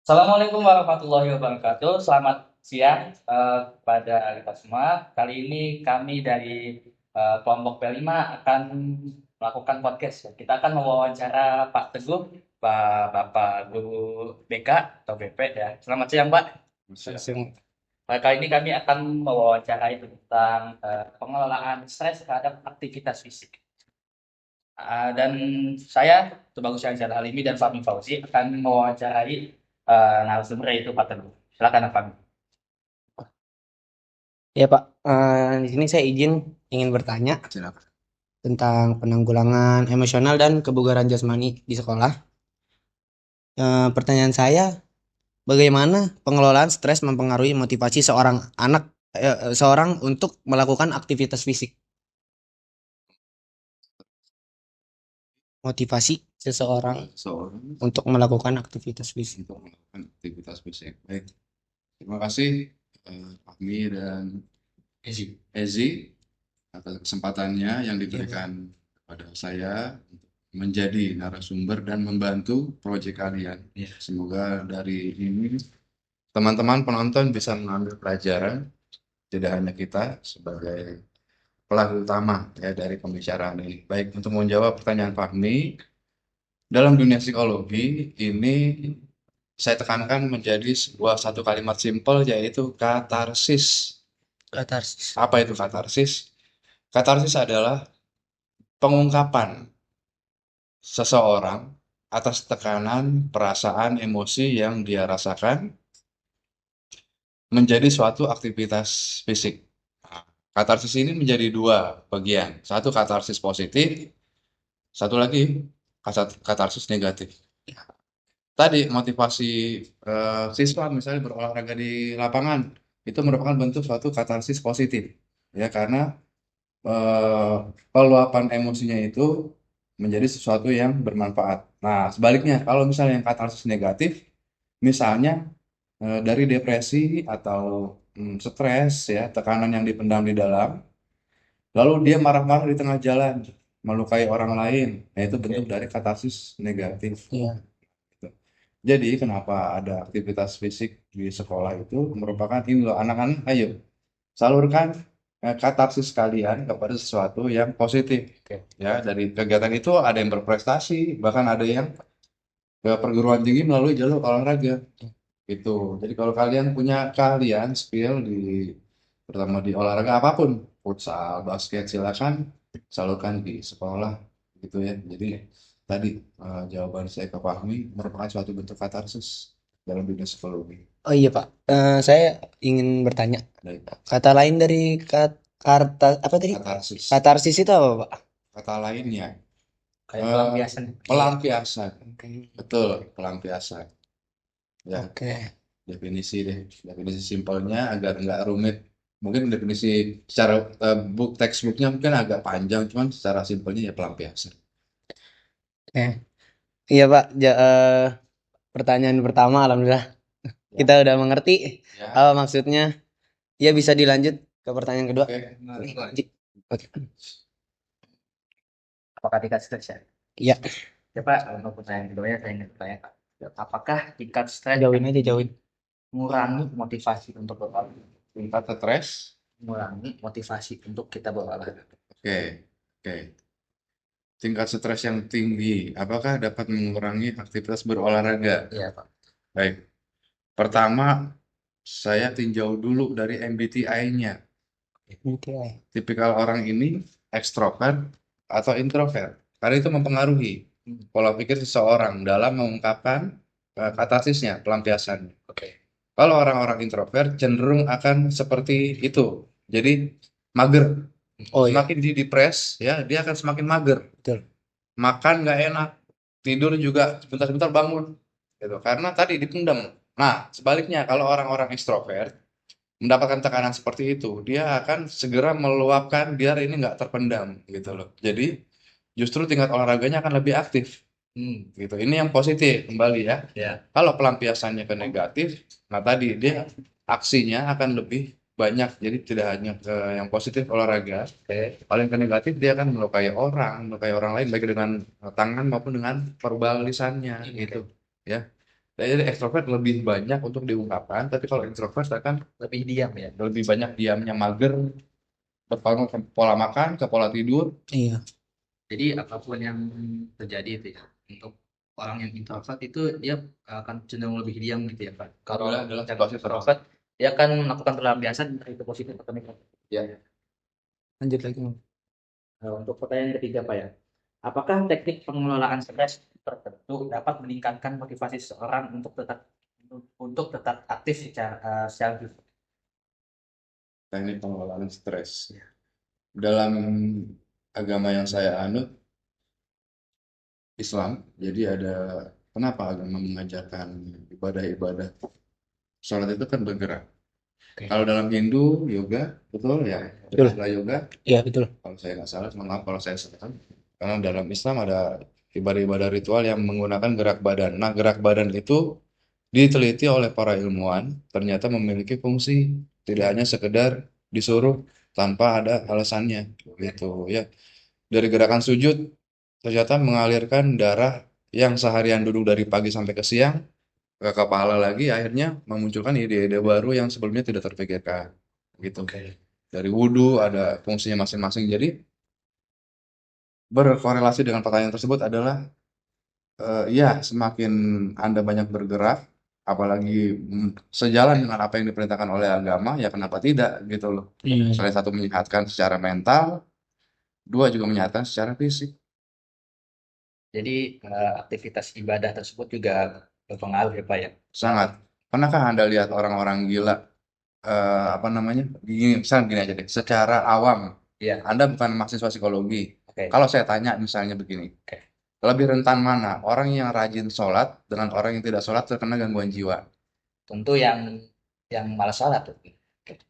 Assalamualaikum warahmatullahi wabarakatuh. Selamat siang kepada kita semua. Kali ini kami dari kelompok P5 akan melakukan podcast. Kita akan mewawancara Pak Teguh, Bapak Guru BK atau BP ya. Selamat siang Pak. Kali ini kami akan mewawancarai tentang pengelolaan stres terhadap aktivitas fisik. Dan saya, Tubagus Syahrial Halimi dan Fahmi Fauzi akan mewawancarai narasumber yaitu Pak Teguh. Silakan Pak. Ya Pak, di sini saya ingin bertanya Silakan. tentang penanggulangan emosional dan kebugaran jasmani di sekolah. Pertanyaan saya, bagaimana pengelolaan stres mempengaruhi motivasi seorang untuk melakukan aktivitas fisik? Motivasi seseorang Seorang untuk melakukan aktivitas fisik. untuk melakukan aktivitas fisik. Baik, terima kasih Fahmi dan Ezi atas kesempatannya yang diberikan kepada saya untuk menjadi narasumber dan membantu proyek kalian. Semoga dari ini teman-teman penonton bisa mengambil pelajaran, tidak hanya kita sebagai pelaku utama ya dari pembicaraan ini. Baik, untuk menjawab pertanyaan Fahmi, dalam dunia psikologi ini saya tekankan menjadi satu kalimat simpel, yaitu katarsis. Katarsis. Apa itu katarsis? Katarsis adalah pengungkapan seseorang atas tekanan, perasaan, emosi yang dia rasakan menjadi suatu aktivitas fisik. Nah, katarsis ini menjadi dua bagian. Satu katarsis positif, satu lagi katarsis negatif. Tadi motivasi siswa misalnya berolahraga di lapangan itu merupakan bentuk suatu katarsis positif, ya, karena peluapan emosinya itu menjadi sesuatu yang bermanfaat. Nah, sebaliknya kalau misalnya yang katarsis negatif, misalnya dari depresi atau stres, ya, tekanan yang dipendam di dalam, lalu dia marah-marah di tengah jalan, melukai orang lain, nah itu bentuk dari katarsis negatif. Iya. Jadi kenapa ada aktivitas fisik di sekolah itu merupakan ini loh, anak-anak ayo salurkan katarsis kalian kepada sesuatu yang positif. Ya, dari kegiatan itu ada yang berprestasi, bahkan ada yang ke perguruan tinggi melalui jalur olahraga. Gitu. Jadi kalau kalian punya keahlian, skill terutama di olahraga apapun, futsal, basket, silakan salurkan di sekolah gitu ya. Jadi tadi jawaban saya ke Fahmi merupakan suatu bentuk katarsis dalam dunia psikologi. Oh iya Pak, saya ingin bertanya. Baik, Kata lain dari apa tadi? katarsis. Katarsis itu apa Pak? Kata lainnya, Kayak pelampiasan. pelampiasan. Oke. Betul, pelampiasan. Ya, Oke. definisi simpelnya agar nggak rumit. Mungkin definisi secara textbooknya mungkin agak panjang, cuman secara simpelnya ya pelampiasan. Oke. Iya Pak, pertanyaan pertama alhamdulillah Ya. kita udah mengerti Ya. apa maksudnya. Ya bisa dilanjut ke pertanyaan kedua. Oke. Oke. Apakah tingkat stres ya? Iya, Ya Pak, untuk pertanyaan kedua saya ingin bertanya Pak. Apakah tingkat stres jauhin. mengurangi motivasi untuk berolahraga? Tingkat stres. Mengurangi motivasi untuk kita berolahraga. Oke, oke. Tingkat stres yang tinggi, apakah dapat mengurangi aktivitas berolahraga? Iya Pak. Baik. Pertama, saya tinjau dulu dari MBTI-nya. Tipikal orang ini ekstrovert atau introvert, karena itu mempengaruhi pola pikir seseorang dalam mengungkapkan katarsisnya, pelampiasannya. Oke. Kalau orang-orang introvert cenderung akan seperti itu, jadi mager. Oh iya, Semakin depres, ya, dia akan semakin mager. betul. Makan nggak enak, tidur juga sebentar-sebentar bangun, gitu. Karena tadi dipendam. Nah, sebaliknya kalau orang-orang ekstrovert mendapatkan tekanan seperti itu, dia akan segera meluapkan biar ini nggak terpendam, gitu loh. Jadi justru tingkat olahraganya akan lebih aktif. Gitu. Ini yang positif kembali ya. Ya. Kalau pelampiasannya ke negatif, nah tadi dia aksinya akan lebih banyak. Jadi tidak hanya ke yang positif olahraga, paling ke negatif dia akan melukai orang lain baik dengan tangan maupun dengan verbal lisannya gitu. Ya. Jadi ekstrovert lebih banyak untuk diungkapkan, tapi kalau introvert akan Lebih diam ya. lebih banyak diamnya, mager, berpengaruh ke pola makan, ke pola tidur. Iya. Jadi apapun yang terjadi itu ya, untuk orang yang introvert itu dia akan cenderung lebih diam gitu ya Pak. Kalau Adalah yang situasi introvert dia akan melakukan pelampiasan entah itu positif atau negatif. ya. Lanjut lagi. Nah, untuk pertanyaan ketiga Pak ya, apakah teknik pengelolaan stres tertentu dapat meningkatkan motivasi seseorang untuk tetap aktif secara fisik? Teknik pengelolaan stres. Dalam agama yang saya anut, Islam, jadi ada kenapa agama mengajarkan ibadah-ibadah. Sholat itu kan bergerak. Oke. Kalau dalam Hindu, yoga, betul ya? Betul. Istilah yoga, Iya, betul. kalau saya nggak salah, mohon maaf kalau saya salah. Karena dalam Islam ada ibadah-ibadah ritual yang menggunakan gerak badan. Nah, gerak badan itu diteliti oleh para ilmuwan, ternyata memiliki fungsi, tidak hanya sekedar disuruh tanpa ada alasannya, gitu ya. Dari gerakan sujud, ternyata mengalirkan darah yang seharian duduk dari pagi sampai ke siang ke kepala lagi, akhirnya memunculkan ide-ide baru yang sebelumnya tidak terpikirkan, gitu. Dari wudhu ada fungsinya masing-masing. Jadi berkorelasi dengan pertanyaan tersebut adalah ya semakin Anda banyak bergerak, apalagi sejalan dengan apa yang diperintahkan oleh agama, ya kenapa tidak gitu loh. Salah satu menyehatkan secara mental, dua juga menyehatkan secara fisik. Jadi aktivitas ibadah tersebut juga berpengaruh ya Pak ya. Sangat. Pernahkah Anda lihat orang-orang gila, apa namanya? Misalnya gini aja deh, secara awam, Iya. Anda bukan mahasiswa psikologi. Oke. Kalau saya tanya misalnya begini, Oke. lebih rentan mana? Orang yang rajin sholat dengan orang yang tidak sholat terkena gangguan jiwa. Tentu yang malas sholat tuh. Oke.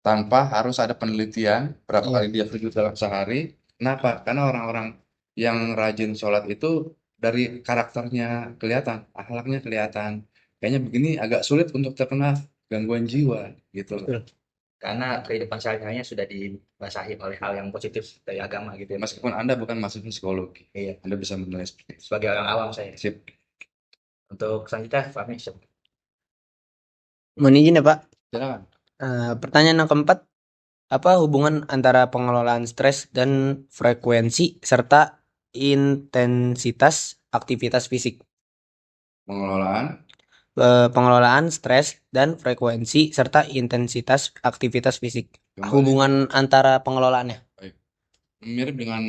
Tanpa harus ada penelitian berapa Iya. kali dia sujud dalam sehari. Kenapa? Karena orang-orang yang rajin sholat itu dari karakternya kelihatan, akhlaknya kelihatan. Kayaknya begini agak sulit untuk terkena gangguan jiwa gitu loh. Betul. Karena kehidupan sehari-harinya sudah dibasahi oleh hal yang positif dari agama gitu ya. Meskipun Anda bukan mahasiswa psikologi, Iya. Anda bisa menilai seperti itu. Sebagai orang awam saya. Sip. Untuk selanjutnya Pak Misha. Mohon izin ya Pak. Silakan. Pertanyaan yang keempat, apa hubungan antara pengelolaan stres dan frekuensi serta intensitas aktivitas fisik? Pengelolaan Pengelolaan stres dan frekuensi serta intensitas aktivitas fisik. kembali Hubungan antara pengelolaannya. mirip dengan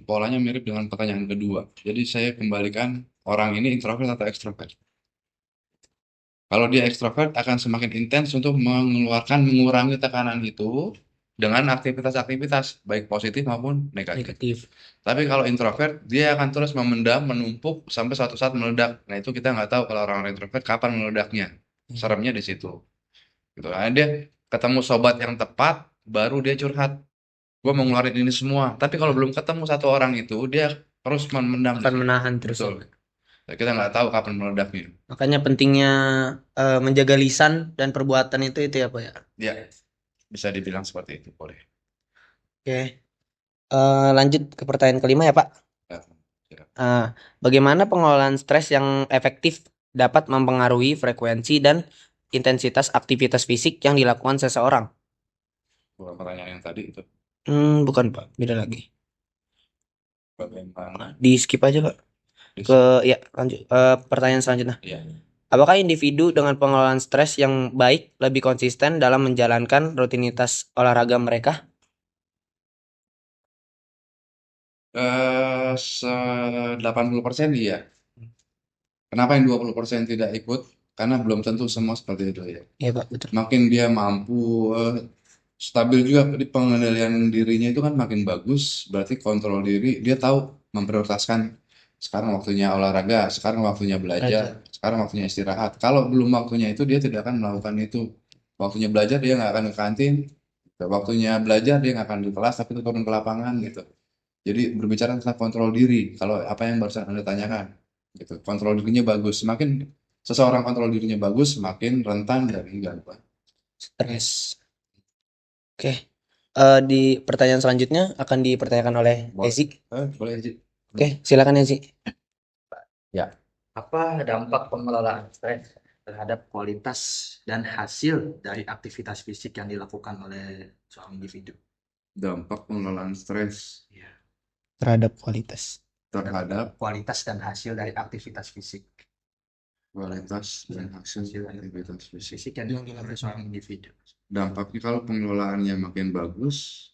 polanya mirip dengan pertanyaan kedua. Jadi saya kembalikan orang ini introvert atau ekstrovert. Kalau dia ekstrovert akan semakin intens untuk mengurangi tekanan itu dengan aktivitas-aktivitas baik positif maupun negatif. Negatif. Tapi kalau introvert dia akan terus memendam, menumpuk sampai suatu saat meledak. Nah itu kita nggak tahu kalau orang introvert kapan meledaknya. Seremnya di situ. Gitu. Nah, dia ketemu sobat yang tepat, baru dia curhat. Gue mau ngeluarin ini semua. Tapi kalau belum ketemu satu orang itu, dia terus memendam. Akan menahan terus. Betul. Nah, kita nggak tahu kapan meledaknya. Makanya pentingnya menjaga lisan dan perbuatan itu ya Pak ya. Ya, bisa dibilang seperti itu, boleh. Oke. Lanjut ke pertanyaan kelima ya Pak. Ya, Bagaimana pengelolaan stres yang efektif dapat mempengaruhi frekuensi dan intensitas aktivitas fisik yang dilakukan seseorang? bukan pertanyaan yang tadi itu. Bukan Pak, beda lagi. Bagaimana? Di skip aja Pak. Ya lanjut. Pertanyaan selanjutnya. Iya. Apakah individu dengan pengelolaan stres yang baik lebih konsisten dalam menjalankan rutinitas olahraga mereka? 80% iya. Kenapa yang 20% tidak ikut? Karena belum tentu semua seperti itu ya. Iya Pak, betul. Makin dia mampu stabil juga di pengendalian dirinya itu kan makin bagus, berarti kontrol diri, dia tahu memprioritaskan sekarang waktunya olahraga, sekarang waktunya belajar, sekarang waktunya istirahat. Kalau belum waktunya itu dia tidak akan melakukan itu. Waktunya belajar dia nggak akan ke kantin, waktunya belajar dia nggak akan di kelas tapi turun ke lapangan gitu. Jadi berbicara tentang kontrol diri, kalau apa yang barusan Anda tanyakan, gitu. Kontrol dirinya bagus. Semakin seseorang kontrol dirinya bagus, semakin rentan dari gangguan Stres. Oke. Di pertanyaan selanjutnya akan dipertanyakan oleh Ezi. boleh Ji. Oke, silakan Ezi. Ya. Apa dampak pengelolaan stres terhadap kualitas dan hasil dari aktivitas fisik yang dilakukan oleh seorang individu? Dampak pengelolaan stres Ya, Terhadap kualitas. terhadap kualitas dan hasil dari aktivitas fisik. kualitas dan hasil Hasil dari aktivitas fisik. fisik yang dilakukan oleh seorang individu. Dampaknya kalau pengelolaannya makin bagus,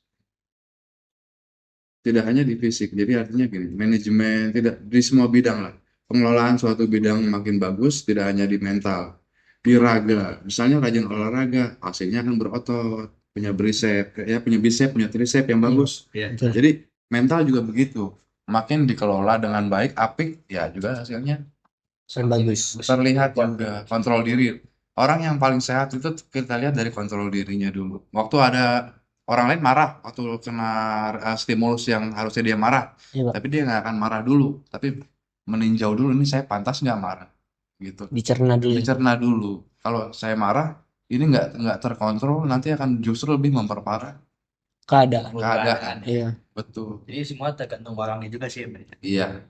tidak hanya di fisik, jadi artinya gini, manajemen tidak di semua bidang lah. Pengelolaan suatu bidang makin bagus, tidak hanya di mental, di raga. Misalnya rajin olahraga, hasilnya akan berotot, punya bicep, ya punya bicep, punya tricep yang bagus. Ya. Betul. Jadi mental juga begitu. Makin dikelola dengan baik, apik, ya juga hasilnya Bagus. terlihat juga. Kontrol diri. Orang yang paling sehat itu kita lihat dari kontrol dirinya dulu. Waktu ada orang lain marah, waktu kena stimulus yang harusnya dia marah, Iya, Pak. tapi dia nggak akan marah dulu, tapi meninjau dulu, ini saya pantas nggak marah, gitu. Dicerna dulu. Dicerna dulu. Kalau saya marah, ini nggak terkontrol, nanti akan justru lebih memperparah keadaan. Iya. Betul. Jadi semua tergantung orangnya juga sih, Pak. Iya,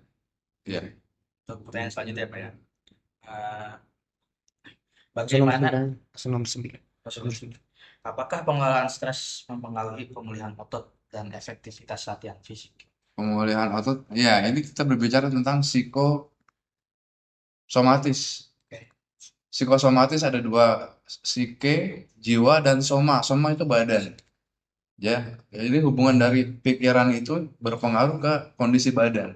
iya. Untuk pertanyaan selanjutnya, Pak ya. Eh, Sebelum bagaimana sebelum sembilan. apakah pengelolaan stres mempengaruhi pemulihan otot dan efektivitas latihan fisik? Pemulihan otot, ya ini kita berbicara tentang psikosomatis. Oke. Psikosomatis ada dua, psike, jiwa, dan soma. Soma itu badan. Ya, jadi hubungan dari pikiran itu berpengaruh ke kondisi badan.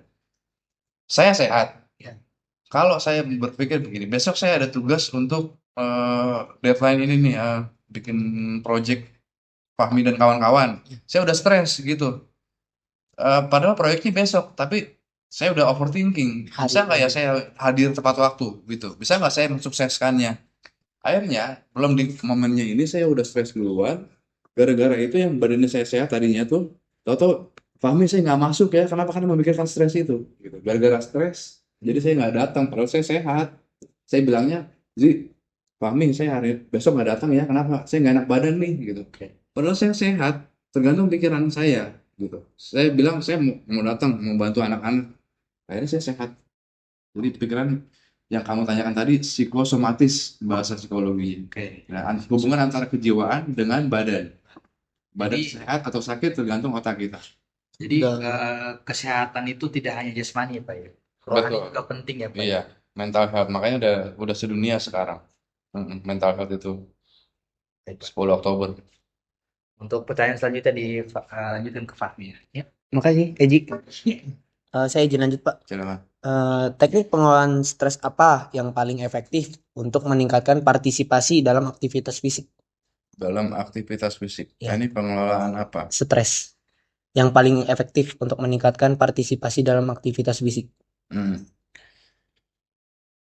Saya sehat. Ya. Kalau saya berpikir begini, besok saya ada tugas untuk deadline ini nih, bikin project Fahmi dan kawan-kawan. Saya udah stres gitu. Padahal proyeknya besok, tapi saya udah overthinking. Bisa nggak ya saya hadir tepat waktu gitu? Bisa nggak saya mensukseskannya? Akhirnya belum di momennya ini saya udah stres duluan. Gara-gara itu yang badannya saya sehat tadinya tuh, tahu-tahu Fahmi saya nggak masuk ya. Kenapa? Karena memikirkan stres itu. Gitu. Gara-gara stres, jadi saya nggak datang. Padahal saya sehat. Saya bilangnya, Fahmi saya hari besok nggak datang ya. Kenapa? Saya nggak enak badan nih gitu. Padahal saya sehat. Tergantung pikiran saya gitu. Saya bilang saya mau datang mau bantu anak-anak. Akhirnya saya sehat. Jadi pikiran yang kamu tanyakan tadi psikosomatis bahasa psikologinya. Oke. Nah, hubungan antara kejiwaan dengan badan. Badan Jadi- sehat atau sakit tergantung otak kita. Jadi Udah. kesehatan itu tidak hanya jasmani ya, Pak ya. Rohani Betul. juga penting ya, Pak. Iya, mental health makanya udah sedunia sekarang. Mental health itu Baik, Pak. 10 Oktober. Untuk pertanyaan selanjutnya lanjutkan ke Fahmi ya. Ya. Makasih, Eji. Saya izin lanjut, Pak. Silakan. Teknik pengelolaan stres apa yang paling efektif untuk meningkatkan partisipasi dalam aktivitas fisik? Dalam aktivitas fisik. Ya. Ini pengelolaan apa? Stres. Yang paling efektif untuk meningkatkan partisipasi dalam aktivitas fisik.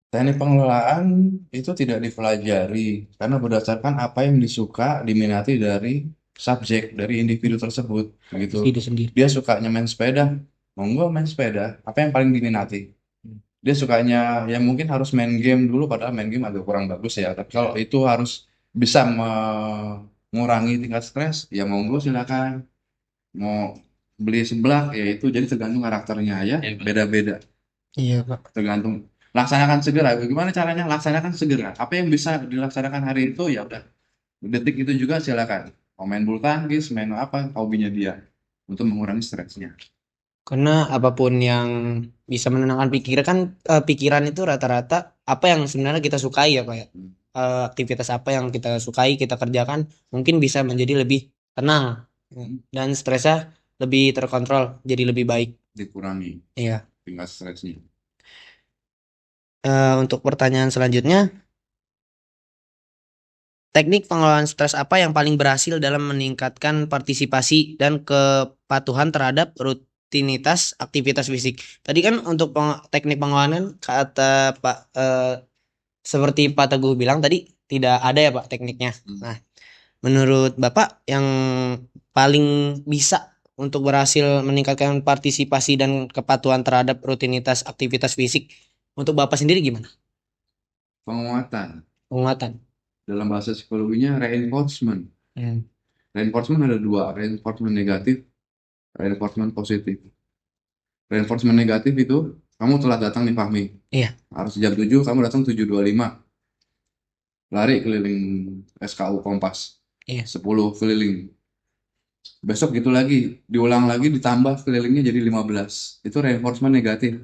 Teknik pengelolaan itu tidak dipelajari karena berdasarkan apa yang disuka, diminati dari subjek, dari individu tersebut, gitu. Itu sendiri. Dia sukanya main sepeda, monggo main sepeda. Apa yang paling diminati? Dia sukanya ya mungkin harus main game dulu, padahal main game agak kurang bagus ya. Tapi kalau itu harus bisa mengurangi tingkat stres, ya monggo silakan. Mau beli seblak ya itu jadi tergantung karakternya ya, Iya, Pak. beda-beda. Iya, Pak. Tergantung. Laksanakan segera. Bagaimana caranya? Laksanakan segera. Apa yang bisa dilaksanakan hari itu ya udah. Detik itu juga silakan. Mau main bulu tangkis, main apa, hobinya dia untuk mengurangi stresnya. Karena apapun yang bisa menenangkan pikiran itu rata-rata apa yang sebenarnya kita sukai ya, Pak ya. Aktivitas apa yang kita sukai kita kerjakan mungkin bisa menjadi lebih tenang dan stresnya lebih terkontrol, jadi lebih baik. Dikurangi Iya. tingkat stresnya. Untuk pertanyaan selanjutnya, teknik pengelolaan stres apa yang paling berhasil dalam meningkatkan partisipasi dan kepatuhan terhadap rutinitas aktivitas fisik? Tadi kan untuk teknik pengelolaan kata Pak, seperti Pak Teguh bilang tadi tidak ada ya Pak tekniknya. Nah, menurut Bapak yang paling bisa untuk berhasil meningkatkan partisipasi dan kepatuhan terhadap rutinitas aktivitas fisik, untuk Bapak sendiri gimana? Penguatan. Penguatan. Dalam bahasa psikologinya reinforcement. Reinforcement ada dua, reinforcement negatif, reinforcement positif. Reinforcement negatif itu kamu telah datang nih Fahmi. Iya. Harus jam 7, kamu datang 7.25. Lari keliling SKU Kompas. Iya. 10 keliling. Besok gitu lagi, diulang lagi, ditambah kelilingnya jadi 15. Itu reinforcement negatif,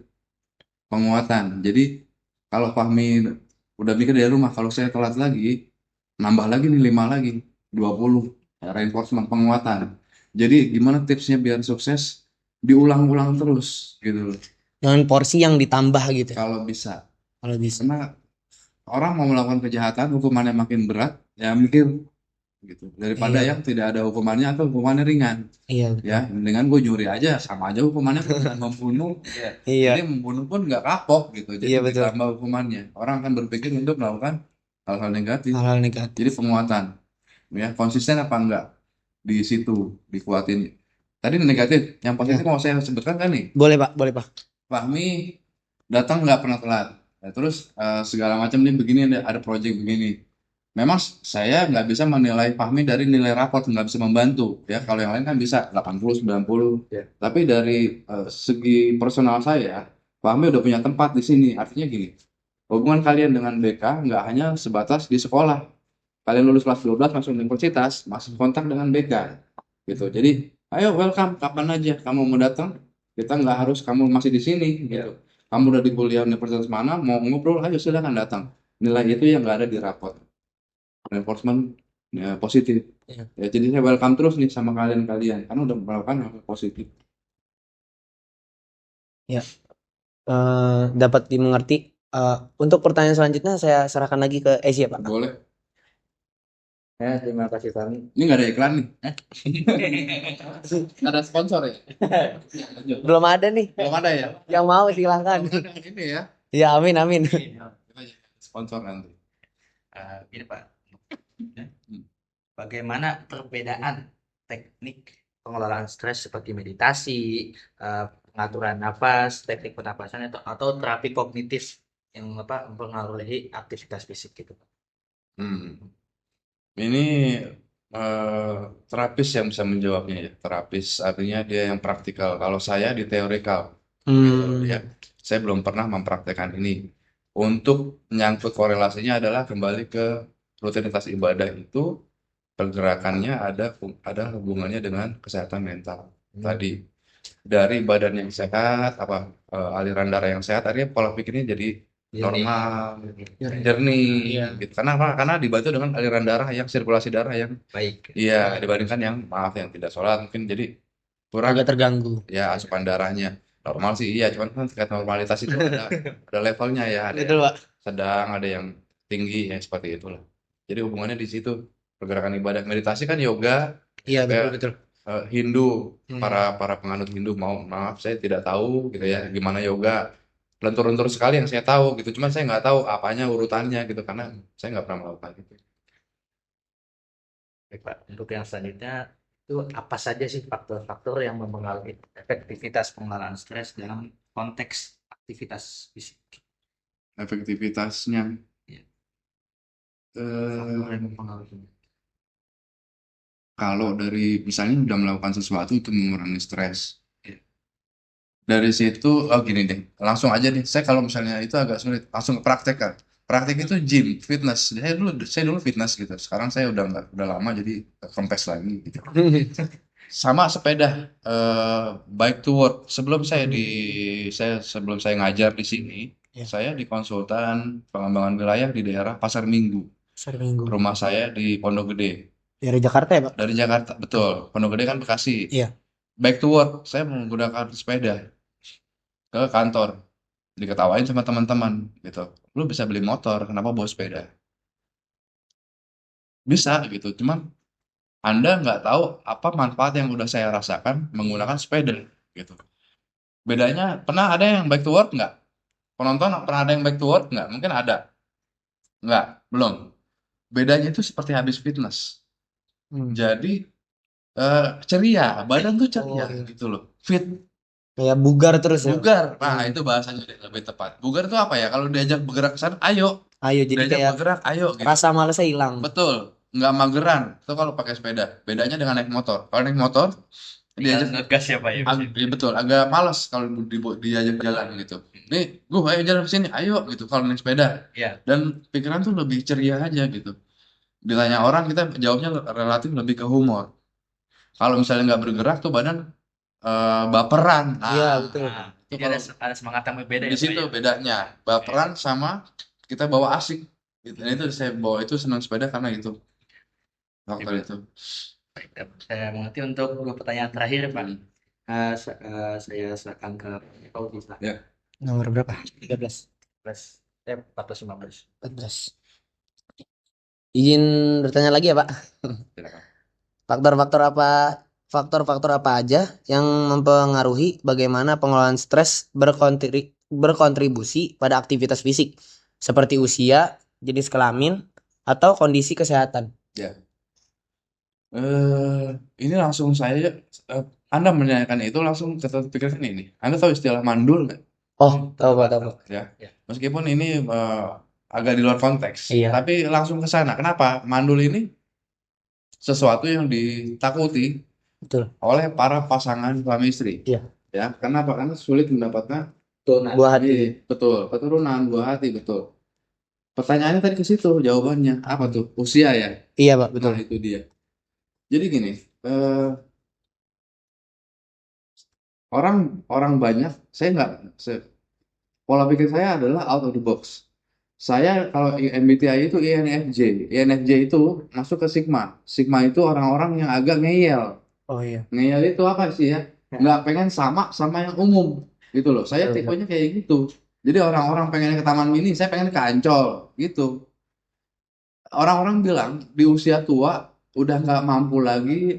penguatan. Jadi kalau Fahmi udah mikir dari rumah, kalau saya telat lagi, nambah lagi nih 5 lagi, 20. Ya, reinforcement, penguatan. Jadi gimana tipsnya biar sukses? Diulang-ulang terus gitu loh. Dengan porsi yang ditambah gitu ya, Kalau bisa. kalau bisa. Karena orang mau melakukan kejahatan, hukumannya makin berat, ya mikir gitu. Daripada Iya. yang tidak ada hukumannya atau hukumannya ringan. Iya betul. Ya, mendingan gue nyuri aja, sama aja hukumannya dengan membunuh. Ya. Iya. Jadi membunuh pun nggak kapok gitu. Jadi Iya betul. ditambah hukumannya. Orang akan berpikir untuk melakukan hal-hal negatif. Hal-hal negatif. Jadi penguatan, ya konsisten apa enggak di situ dikuatin. Tadi negatif, yang positif mau saya sebutkan kan nih. Boleh Pak, boleh Pak. Fahmi datang nggak pernah telat. Ya, terus segala macam nih begini ada project begini. Memang saya nggak bisa menilai Fahmi dari nilai raport, nggak bisa membantu ya. Kalau yang lain kan bisa 80, 90. Ya. Tapi dari segi personal saya, Fahmi udah punya tempat di sini. Artinya gini, hubungan kalian dengan BK nggak hanya sebatas di sekolah. Kalian lulus kelas 12 masuk universitas, masih kontak dengan BK gitu. Jadi ayo welcome, kapan aja kamu mau datang. Kita nggak harus kamu masih di sini gitu. Kamu udah di kuliah universitas mana, mau ngobrol ayo silakan datang. Nilai itu yang nggak ada di raport. Reinforcement ya, positif. Iya. Ya, jadi saya welcome terus nih sama kalian karena udah melakukan hal positif. Ya. Dapat dimengerti. Untuk pertanyaan selanjutnya saya serahkan lagi ke Ezi ya Pak. Boleh. Ya, terima kasih Fahmi. Ini nggak ada iklan nih. Ada sponsor ya? Lanjut. Belum ada nih. Belum ada ya? Yang mau silahkan. Belum ada ini ya. Ya amin amin. Kita jadi sponsor nanti. Ini Pak, bagaimana perbedaan teknik pengelolaan stres seperti meditasi, pengaturan nafas, teknik pernapasan atau terapi kognitif yang mempengaruhi aktivitas fisik gitu Pak? Ini terapis yang bisa menjawabnya ya. Terapis artinya dia yang praktikal. Kalau saya di teorikal. Gitu, ya. Saya belum pernah mempraktekkan ini. Untuk menyangkut korelasinya adalah kembali ke rutinitas ibadah itu pergerakannya ada hubungannya dengan kesehatan mental tadi. Dari badan yang sehat, aliran darah yang sehat, akhirnya pola pikirnya jadi normal, jernih, gitu. Karena dibantu dengan aliran darah yang sirkulasi darah yang Baik. iya dibandingkan yang yang tidak sholat mungkin jadi kurang Agak terganggu. ya asupan darahnya. Normal sih iya, cuman kan terkait normalitas itu ada levelnya ya, ada Betul yang Pak. sedang, ada yang tinggi ya seperti itulah. Jadi hubungannya di situ pergerakan ibadah. Meditasi kan yoga, Iya betul kayak betul. Hindu, para penganut Hindu, maaf saya tidak tahu gitu ya gimana yoga. Lentur-lentur sekali yang saya tahu gitu, cuman saya nggak tahu apanya urutannya gitu karena saya nggak pernah melakukan itu. Baik, Pak. Untuk yang selanjutnya itu apa saja sih faktor-faktor yang mempengaruhi efektivitas pengelolaan stres dalam konteks aktivitas fisik? Efektivitasnya Iya. eh, Faktor yang mempengaruhi. kalau dari misalnya udah melakukan sesuatu itu mengurangi stres. Iya. Dari situ, gini deh, langsung aja nih. Saya kalau misalnya itu agak sulit, langsung ke praktek kan. Praktek itu gym, fitness. Saya dulu fitness gitu. Sekarang saya udah lama jadi kempes lagi gitu. Sama sepeda, bike to work. Sebelum saya ngajar di sini, Ya. saya di konsultan pengembangan wilayah di daerah Pasar Minggu. Pasar Minggu. Rumah saya di Pondok Gede. Dari Jakarta ya Pak? Dari Jakarta, betul. Pondok Gede kan Bekasi. Iya. Bike to work, saya menggunakan sepeda ke kantor. Diketawain sama teman-teman gitu. Lu bisa beli motor, kenapa bawa sepeda? Bisa gitu, cuman Anda nggak tahu apa manfaat yang udah saya rasakan menggunakan sepeda gitu. Bedanya, pernah ada yang bike to work nggak? Penonton pernah ada yang bike to work nggak? Mungkin ada. Nggak, belum. Bedanya itu seperti habis fitness. Jadi ceria, badan tuh ceria iya. gitu loh. Fit, Kayak bugar terus ya. bugar. Nah, itu bahasanya lebih tepat. Bugar itu apa ya? Kalau diajak bergerak ke sana, ayo. Ayo jadi Diajak kayak bergerak, ayo gitu. rasa malesnya hilang. Betul, nggak mageran. Itu kalau pakai sepeda. Bedanya dengan naik motor. Kalau naik motor, Tinggal diajak ngegas ya Pak ya. iya betul, agak malas kalau diajak jalan gitu. Nih, gue ayo jalan ke sini, ayo gitu kalau naik sepeda. Iya. Dan pikiran tuh lebih ceria aja gitu. Ditanya orang kita jawabnya relatif lebih ke humor. Kalau misalnya nggak bergerak tuh badan baperan. Iya, Nah, betul. Nah, itu jadi kalau ada semangat yang berbeda di ya Pak situ ya. bedanya baperan sama kita bawa asik. Gitu. Dan itu saya bawa itu senang sepeda karena itu faktor itu. Baik, saya mengerti. Untuk dua pertanyaan terakhir Pak. Hmm. Saya serahkan ke Pak Udi. Ya. Nomor berapa? 13. 14, 15. 14. Izin bertanya lagi ya, Pak. Silakan. Faktor-faktor apa aja yang mempengaruhi bagaimana pengelolaan stres berkontribusi pada aktivitas fisik seperti usia, jenis kelamin, atau kondisi kesehatan? Ya. Ini langsung saya Anda menanyakan itu langsung terpikirkan ini. Anda tahu istilah mandul nggak? Oh, tahu Pak, tahu Pak. Ya. Ya. Meskipun ini agak di luar konteks, Iya. tapi langsung ke sana. Kenapa? Mandul ini sesuatu yang ditakuti Betul. oleh para pasangan suami istri. Iya. Ya, kenapa? Karena sulit mendapatkan Buah hati. betul, keturunan, buah hati, betul. Pertanyaannya tadi ke situ, jawabannya apa tuh? Usia ya. Iya, Pak, betul. Nah, itu dia. Jadi gini, orang banyak, saya nggak, pola pikir saya adalah out of the box. Saya kalau MBTI itu INFJ. INFJ itu masuk ke Sigma. Sigma itu orang-orang yang agak ngeyel. Oh iya. Ngeyel itu apa sih ya? Nggak pengen sama yang umum gitu loh. Saya Betul, tipenya kayak gitu. Jadi orang-orang pengen ke Taman Mini, saya pengen ke Ancol gitu. Orang-orang bilang di usia tua udah nggak mampu lagi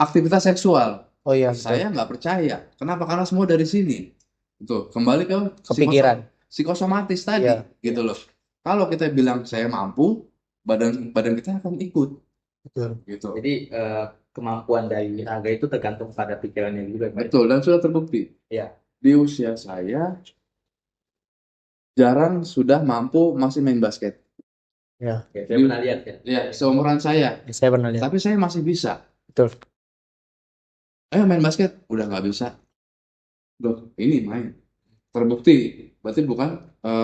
aktivitas seksual. Oh iya, betul. Saya nggak percaya. Kenapa? Karena semua dari sini. Tuh, kembali ke Kepikiran. psikosomatis tadi, Iya. gitu loh. Kalau kita bilang saya mampu, badan kita akan ikut, Betul. gitu. Jadi kemampuan dari raga itu tergantung pada pikirannya juga Pak. Betul, dan sudah terbukti. Iya. Di usia saya jarang sudah mampu masih main basket. Ya, Oke, saya pernah lihat ya. Ya, seumuran saya. saya pernah lihat. Tapi saya masih bisa. Betul. Main basket udah nggak bisa. Loh, ini main. Terbukti. Berarti bukan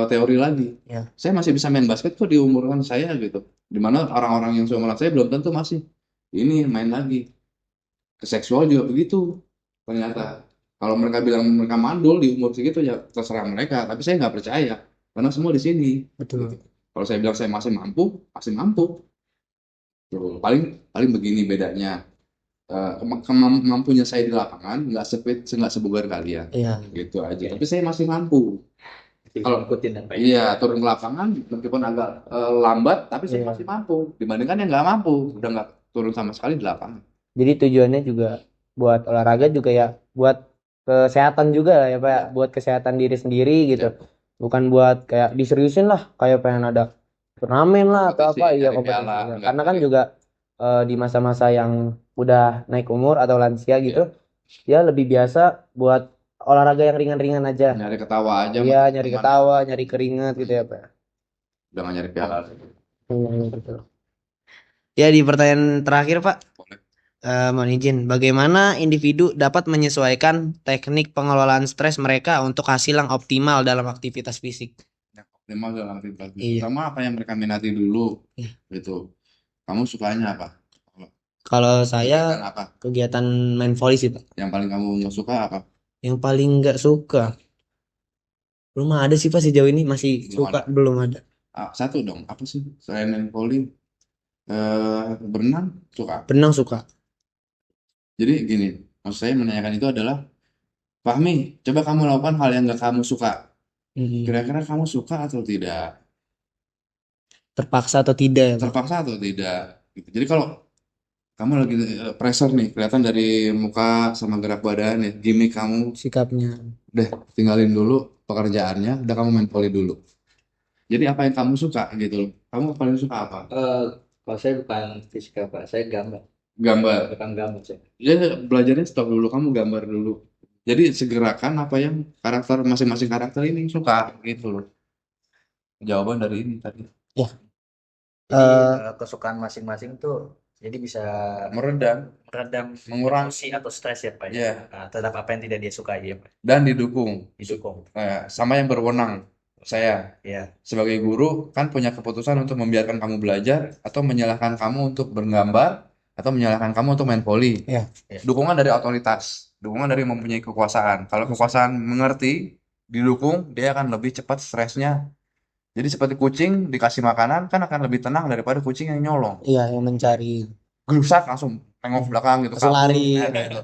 teori lagi. Ya. Saya masih bisa main basket tuh di umuran saya gitu. Dimana orang-orang yang seumuran saya belum tentu masih ini main lagi. Ke seksual juga begitu. Ternyata kalau mereka bilang mereka mandul di umur segitu ya terserah mereka. Tapi saya nggak percaya karena semua di sini. Betul. Gitu. Kalau saya bilang saya masih mampu, masih mampu. Tuh, paling begini bedanya. Kemampuannya saya di lapangan nggak sebugar kalian. Iya. Gitu aja. Tapi saya masih mampu. Kalau ikutin dan baik. Iya, turun ke lapangan meskipun agak lambat, tapi saya Iya. masih mampu. Dibandingkan yang nggak mampu, udah nggak turun sama sekali di lapangan. Jadi tujuannya juga buat olahraga juga ya, buat kesehatan juga ya Pak, ya. Buat kesehatan diri sendiri gitu. Bukan buat kayak diseriusin lah, kayak pengen ada turnamen lah atau Kompetisi, apa ya cari kompetisi. piala, Ya. enggak, Karena kan enggak. juga di masa-masa yang udah naik umur atau lansia gitu, dia lebih biasa buat olahraga yang ringan-ringan aja. Nyari ketawa aja. Iya, sama nyari teman. ketawa, nyari keringat gitu ya Pak. Udah nggak nyari piala. Betul. Ya, di pertanyaan terakhir Pak, Boleh. mohon izin, bagaimana individu dapat menyesuaikan teknik pengelolaan stres mereka untuk hasil yang optimal dalam aktivitas fisik? Yang optimal dalam aktivitas fisik. Iya. Pertama apa yang mereka minati dulu, Iya. gitu. Kamu sukanya apa? Kalau Kegiatan saya apa? kegiatan main volley sih Pak. Yang paling kamu nggak suka apa? Yang paling nggak suka, belum ada sih Pak sejauh ini, masih Belum suka belum ada. Satu dong, apa sih selain main volley? Berenang suka. Benang suka. Jadi gini, maksud saya menanyakan itu adalah, Fahmi, coba kamu lakukan hal yang nggak kamu suka. Kira-kira kamu suka atau tidak? Terpaksa atau tidak ya Pak? Terpaksa atau tidak? Gitu. Jadi kalau kamu lagi pressure nih, kelihatan dari muka sama gerak badan ya, gimmick kamu, Sikapnya. udah tinggalin dulu pekerjaannya, udah kamu main volley dulu. Jadi apa yang kamu suka gitu loh? Kamu paling suka apa? Kalau saya bukan fisika Pak, saya gambar. Gambar. Bukan gambar saya. Ya belajarnya stop dulu, kamu gambar dulu. Jadi segerakan apa yang karakter masing-masing karakter ini suka gitu loh. Jawaban dari ini tadi. Jadi kesukaan masing-masing tuh Jadi bisa meredam, meredam mengurangi, emosi atau stres ya Pak ya. ya, Terhadap apa yang tidak dia sukai ya Pak. dan didukung Didukung. sama yang berwenang. Saya Ya. sebagai guru kan punya keputusan untuk membiarkan kamu belajar atau menyalahkan kamu untuk bergambar atau menyalahkan kamu untuk main voli. Iya. Dukungan dari otoritas, dukungan dari mempunyai kekuasaan. Kalau kekuasaan mengerti, didukung, dia akan lebih cepat stresnya. Jadi seperti kucing dikasih makanan kan akan lebih tenang daripada kucing yang nyolong. Iya, yang mencari Gerusak langsung tengok belakang gitu, langsung kabur. lari. Gitu.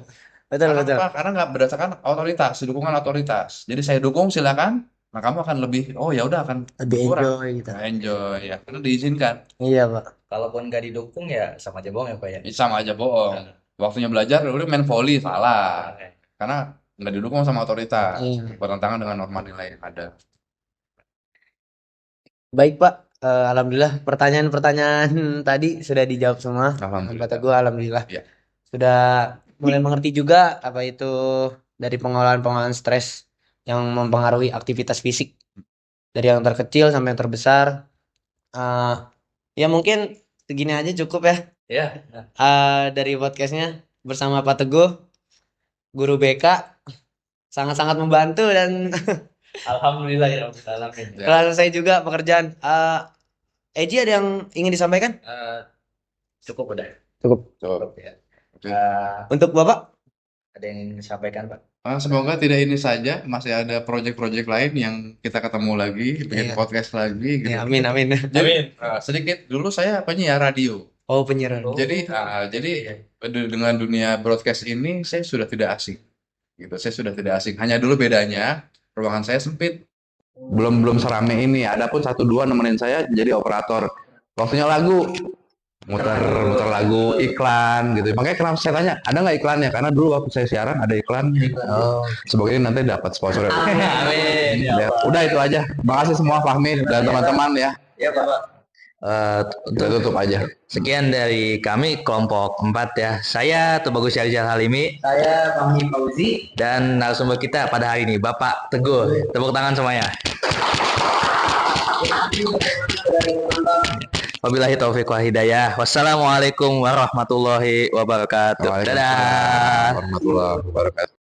Betul, Karena betul. apa? Karena nggak berdasarkan otoritas, dukungan otoritas. Jadi saya dukung silakan, nah kamu akan lebih, oh ya udah akan Lebih berkurang. enjoy gitu. Nah, enjoy ya, karena diizinkan. Iya, Pak. Kalaupun nggak didukung ya sama aja bohong ya Pak ya. Sama aja bohong. Waktunya belajar udah main volley salah. Oke. Karena nggak didukung sama otoritas, Iya. bertentangan dengan norma nilai yang ada. Baik, Pak. Alhamdulillah pertanyaan-pertanyaan tadi sudah dijawab semua. Alhamdulillah. Kata gue alhamdulillah. Iya. Sudah mulai mengerti juga apa itu dari pengolahan stres yang mempengaruhi aktivitas fisik. Dari yang terkecil sampai yang terbesar. Ya mungkin segini aja cukup ya. Ya. Dari podcastnya bersama Pak Teguh, guru BK, sangat-sangat membantu dan Alhamdulillah ya Rabbil Alamin. Ya. telah selesai juga pekerjaan. Eji ada yang ingin disampaikan? Cukup udah. Cukup. Cukup ya. Oke. Untuk Bapak? Ada yang ingin disampaikan Pak? Semoga tidak ini saja, masih ada proyek-proyek lain yang kita ketemu lagi, bikin Iya. podcast lagi gitu. Ya, amin, amin. Jadi sedikit dulu saya penyiar radio. Oh, penyiaran. Jadi dengan dunia broadcast ini saya sudah tidak asing. Gitu, saya sudah tidak asing. Hanya dulu bedanya ruangan saya sempit. Belum serame ini. Adapun 1-2 nemenin saya jadi operator. Waktunya lagu, muter lagu, iklan gitu. Makanya kenapa saya tanya, ada nggak iklannya? Karena dulu waktu saya siaran ada iklan. Semoga ini nanti dapat sponsor. Amin. Ya, udah itu aja. Makasih semua Fahmi dan teman-teman ya. Ya Pak. Kita tutup aja. Sekian dari kami kelompok 4 ya. Saya Tubagus Syahrizal Halimi. Saya Fahmi Fauzi. Dan narasumber kita pada hari ini Bapak Teguh. Tepuk tangan semuanya. Wabillahi taufiq wal hidayah. Wassalamualaikum warahmatullahi wabarakatuh. Waalaikumsalam Dadah. warahmatullahi wabarakatuh.